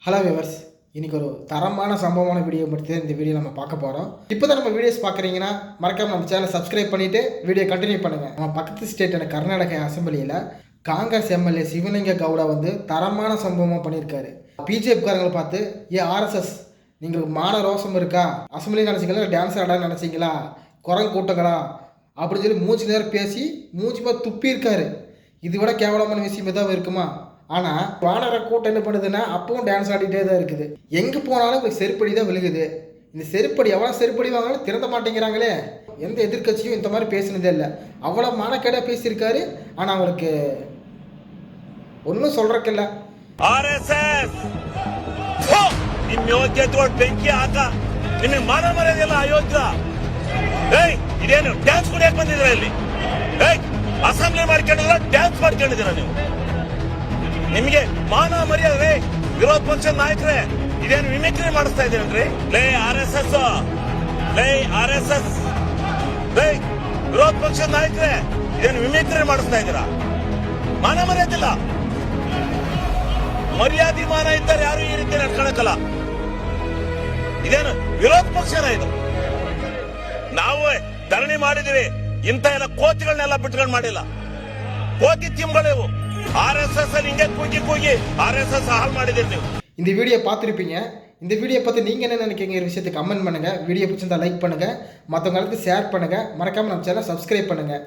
Hello viewers, இன்றைக்கி ஒரு தரமான சம்பவமான வீடியோ பற்றி இந்த வீடியோ நம்ம பார்க்க போகிறோம். இப்போ தான் நம்ம வீடியோஸ் பார்க்குறீங்கன்னா மறக்காமல் நம்ம சேனலை சப்ஸ்கிரைப் பண்ணிவிட்டு வீடியோ கண்டினியூ பண்ணுங்கள். நம்ம பக்கத்து ஸ்டேட்டான கர்நாடக அசம்பிளியில் காங்கிரஸ் எம்எல்ஏ சிவலிங்க கவுடா தரமான சம்பவமாக பண்ணியிருக்காரு. பிஜேபிக்காரங்களை பார்த்து ஆர்எஸ்எஸ் நீங்கள் மான ரோசம் இருக்கா, அசம்பிளி நினச்சிங்களா, டான்ஸ் ஆடான்னு நினச்சிங்களா, குரங்கு கூட்டங்களா அப்படின்னு சொல்லி மூச்சு நேரம் பேசி மூச்சு பார்த்து துப்பியிருக்காரு. இது விட கேவலமான விஷயம் எதாவது இருக்குமா? ஆனால் வானர கூட்டம் என்ன பண்ணுதுன்னா அப்பவும் டான்ஸ் ஆடிட்டே தான் இருக்குது. எங்கே போனாலும் இப்போ செருப்படி தான் விழுகுது. இந்த செருப்படி எவ்வளோ செருப்படி வாங்கினாலும் திறந்த மாட்டேங்கிறாங்களே. எந்த எதிர்கட்சியும் இந்த மாதிரி பேசினதே இல்லை. அவ்வளோ மானக்கேடாக பேசியிருக்காரு. ஆனால் அவருக்கு ஒன்றும் சொல்றக்கில்ல. ಆರ್ಎಸ್ಎಸ್ ನಿಮ್ ಯೋಗ್ಯ ತೋಡ್ ಬೆಂಕಿ ಹಾಕ ನಿಮಗೆ ಮಾನ ಮರ್ಯಾದೆಲ್ಲ ಅಯೋಗ್ಯ. ಇದೇನು ಡ್ಯಾನ್ಸ್ ಕೂಡ ಯಾಕೆ ಬಂದಿದ್ರ ಇಲ್ಲಿ? ಅಸೆಂಬ್ಲಿ ಮಾಡ್ಕೊಂಡಿದ್ರ ಡ್ಯಾನ್ಸ್ ಮಾಡ್ಕೊಂಡಿದ್ದೀರ ನೀವು? ನಿಮಗೆ ಮಾನ ಮರ್ಯಾದೆ ವಿರೋಧ ಪಕ್ಷದ ನಾಯಕರೇ ಇದೇನು ಮಿಮಿಕ್ರಿ ಮಾಡಿಸ್ತಾ ಇದ್ದೀರನ್ರಿ? ಆರ್ಎಸ್ಎಸ್ ವಿರೋಧ ಪಕ್ಷದ ನಾಯಕರೇ ಇದೇನು ಮಿಮಿಕ್ರಿ ಮಾಡಿಸ್ತಾ ಇದ್ದೀರಾ? ಮಾನ ಮರ್ಯಾದಿಲ್ಲ, ಮರ್ಯಾದೆ ಮಾನ ಇದ್ದರೆ ಯಾರು ಈ ರೀತಿ ನಡ್ಕೊಳಕಲ್ಲ. ಇದೇನು ವಿರೋಧ ಪಕ್ಷನ? ಇದು ನಾವು ಧರಣಿ ಮಾಡಿದೀವಿ. ಇಂಥ ಎಲ್ಲ ಕೋತಿಗಳನ್ನೆಲ್ಲ ಬಿಟ್ಕೊಂಡು ಮಾಡಿಲ್ಲ. ಕೋತಿ ತಿಮ್ಗಳಿವು. ஆர்எஸ்எஸ் நீங்க கூகி ஆர்எஸ்எஸ் ஹால் ಮಾಡಿದಿರಿ ನೀವು. இந்த வீடியோ பார்த்துருப்பீங்க. இந்த வீடியோ பற்றி நீங்கள் என்ன நினைக்கிறீங்க விஷயத்தை கமெண்ட் பண்ணுங்கள். வீடியோ பிடிச்சிருந்தா லைக் பண்ணுங்கள், மற்றவங்களுக்கு ஷேர் பண்ணுங்கள், மறக்காமல் நம்ம சேனலை சப்ஸ்கிரைப் பண்ணுங்கள்.